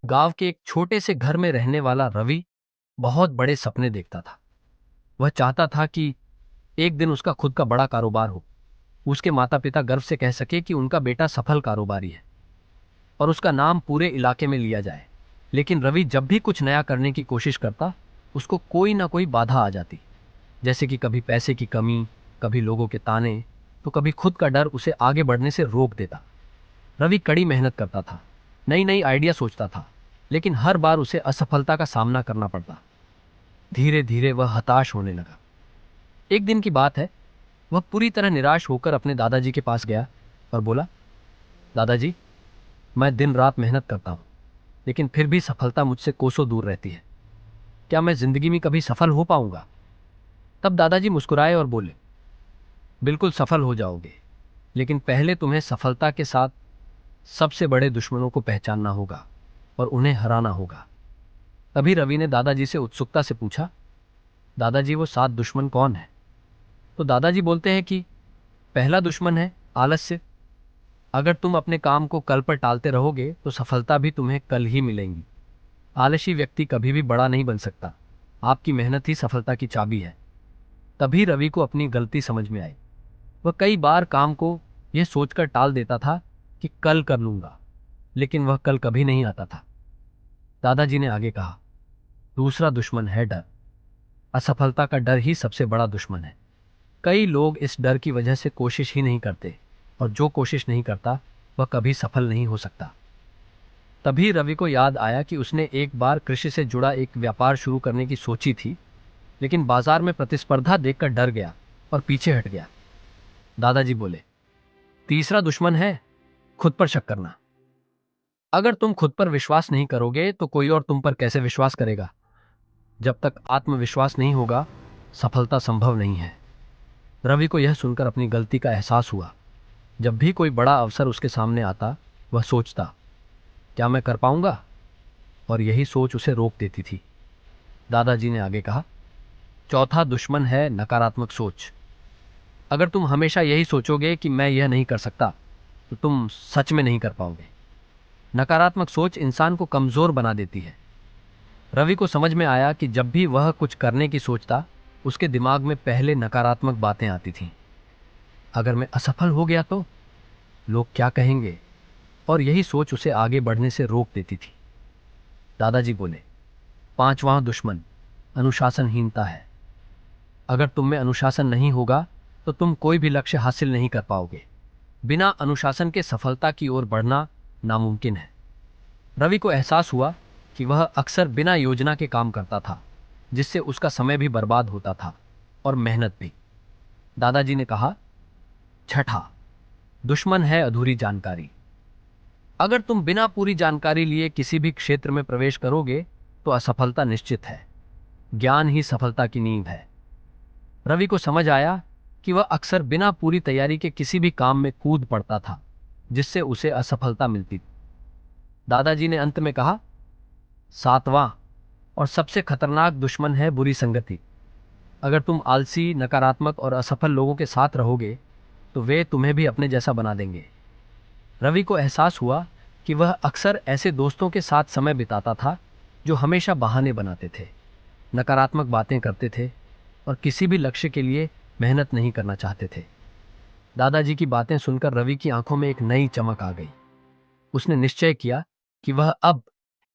गांव के एक छोटे से घर में रहने वाला रवि बहुत बड़े सपने देखता था। वह चाहता था कि एक दिन उसका खुद का बड़ा कारोबार हो। उसके माता पिता गर्व से कह सके कि उनका बेटा सफल कारोबारी है और उसका नाम पूरे इलाके में लिया जाए। लेकिन रवि जब भी कुछ नया करने की कोशिश करता, उसको कोई ना कोई बाधा आ जाती। जैसे कि कभी पैसे की कमी, कभी लोगों के ताने, तो कभी खुद का डर उसे आगे बढ़ने से रोक देता। रवि कड़ी मेहनत करता था, नई नई आइडिया सोचता था, लेकिन हर बार उसे असफलता का सामना करना पड़ता। धीरे धीरे वह हताश होने लगा। एक दिन की बात है, वह पूरी तरह निराश होकर अपने दादाजी के पास गया और बोला, दादाजी, मैं दिन रात मेहनत करता हूं, लेकिन फिर भी सफलता मुझसे कोसों दूर रहती है। क्या मैं जिंदगी में कभी सफल हो पाऊंगा? तब दादाजी मुस्कुराए और बोले, बिल्कुल सफल हो जाओगे, लेकिन पहले तुम्हें सफलता के साथ सबसे बड़े दुश्मनों को पहचानना होगा और उन्हें हराना होगा। तभी रवि ने दादाजी से उत्सुकता से पूछा, दादाजी, वो 7 दुश्मन कौन है? तो दादाजी बोलते हैं कि पहला दुश्मन है आलस्य। अगर तुम अपने काम को कल पर टालते रहोगे तो सफलता भी तुम्हें कल ही मिलेगी। आलसी व्यक्ति कभी भी बड़ा नहीं बन सकता। आपकी मेहनत ही सफलता की चाबी है। तभी रवि को अपनी गलती समझ में आई। वह कई बार काम को यह सोचकर टाल देता था कि कल कर लूंगा, लेकिन वह कल कभी नहीं आता था। दादाजी ने आगे कहा, दूसरा दुश्मन है डर। असफलता का डर ही सबसे बड़ा दुश्मन है। कई लोग इस डर की वजह से कोशिश ही नहीं करते, और जो कोशिश नहीं करता वह कभी सफल नहीं हो सकता। तभी रवि को याद आया कि उसने एक बार कृषि से जुड़ा एक व्यापार शुरू करने की सोची थी, लेकिन बाजार में प्रतिस्पर्धा देखकर डर गया और पीछे हट गया। दादाजी बोले, तीसरा दुश्मन है खुद पर शक करना। अगर तुम खुद पर विश्वास नहीं करोगे तो कोई और तुम पर कैसे विश्वास करेगा? जब तक आत्मविश्वास नहीं होगा, सफलता संभव नहीं है। रवि को यह सुनकर अपनी गलती का एहसास हुआ। जब भी कोई बड़ा अवसर उसके सामने आता, वह सोचता, क्या मैं कर पाऊंगा? और यही सोच उसे रोक देती थी। दादाजी ने आगे कहा, चौथा दुश्मन है नकारात्मक सोच। अगर तुम हमेशा यही सोचोगे कि मैं यह नहीं कर सकता, तो तुम सच में नहीं कर पाओगे। नकारात्मक सोच इंसान को कमजोर बना देती है। रवि को समझ में आया कि जब भी वह कुछ करने की सोचता, उसके दिमाग में पहले नकारात्मक बातें आती थीं। अगर मैं असफल हो गया तो लोग क्या कहेंगे? और यही सोच उसे आगे बढ़ने से रोक देती थी। दादाजी बोले, पांचवां दुश्मन अनुशासनहीनता है। अगर तुम में अनुशासन नहीं होगा तो तुम कोई भी लक्ष्य हासिल नहीं कर पाओगे। बिना अनुशासन के सफलता की ओर बढ़ना नामुमकिन है। रवि को एहसास हुआ कि वह अक्सर बिना योजना के काम करता था, जिससे उसका समय भी बर्बाद होता था और मेहनत भी। दादाजी ने कहा, छठा दुश्मन है अधूरी जानकारी। अगर तुम बिना पूरी जानकारी लिए किसी भी क्षेत्र में प्रवेश करोगे तो असफलता निश्चित है। ज्ञान ही सफलता की नींव है। रवि को समझ आया कि वह अक्सर बिना पूरी तैयारी के किसी भी काम में कूद पड़ता था, जिससे उसे असफलता मिलती। दादाजी ने अंत में कहा, सातवां और सबसे खतरनाक दुश्मन है बुरी संगति। अगर तुम आलसी, नकारात्मक और असफल लोगों के साथ रहोगे तो वे तुम्हें भी अपने जैसा बना देंगे। रवि को एहसास हुआ कि वह अक्सर ऐसे दोस्तों के साथ समय बिताता था जो हमेशा बहाने बनाते थे, नकारात्मक बातें करते थे और किसी भी लक्ष्य के लिए मेहनत नहीं करना चाहते थे। दादाजी की बातें सुनकर रवि की आंखों में एक नई चमक आ गई। उसने निश्चय किया कि वह अब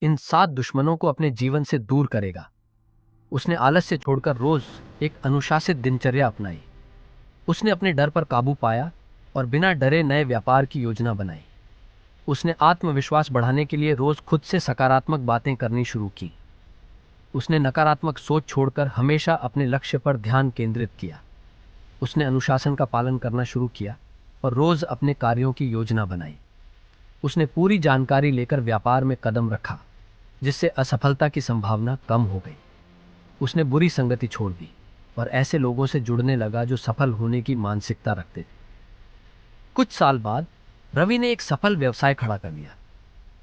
इन 7 दुश्मनों को अपने जीवन से दूर करेगा। उसने आलस्य छोड़कर रोज एक अनुशासित दिनचर्या अपनाई। उसने अपने डर पर काबू पाया और बिना डरे नए व्यापार की योजना बनाई। उसने आत्मविश्वास बढ़ाने के लिए रोज खुद से सकारात्मक बातें करनी शुरू की। उसने नकारात्मक सोच छोड़कर हमेशा अपने लक्ष्य पर ध्यान केंद्रित किया। उसने अनुशासन का पालन करना शुरू किया और रोज अपने कार्यों की योजना बनाई। उसने पूरी जानकारी लेकर व्यापार में कदम रखा, जिससे असफलता की संभावना कम हो गई। उसने बुरी संगति छोड़ दी और ऐसे लोगों से जुड़ने लगा जो सफल होने की मानसिकता रखते थे। कुछ साल बाद रवि ने एक सफल व्यवसाय खड़ा कर लिया।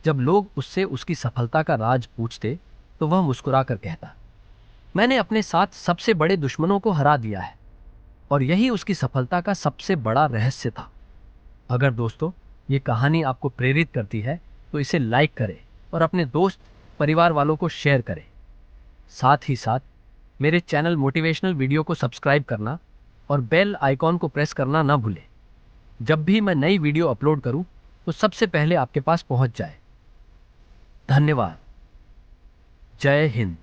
जब लोग उससे उसकी सफलता का राज पूछते तो वह मुस्कुराकर कहता, मैंने अपने साथ सबसे बड़े दुश्मनों को हरा दिया है, और यही उसकी सफलता का सबसे बड़ा रहस्य था। अगर दोस्तों ये कहानी आपको प्रेरित करती है तो इसे लाइक करें और अपने दोस्त परिवार वालों को शेयर करें। साथ ही साथ मेरे चैनल मोटिवेशनल वीडियो को सब्सक्राइब करना और बेल आइकॉन को प्रेस करना ना भूलें। जब भी मैं नई वीडियो अपलोड करूं तो सबसे पहले आपके पास पहुंच जाए। धन्यवाद। जय हिंद।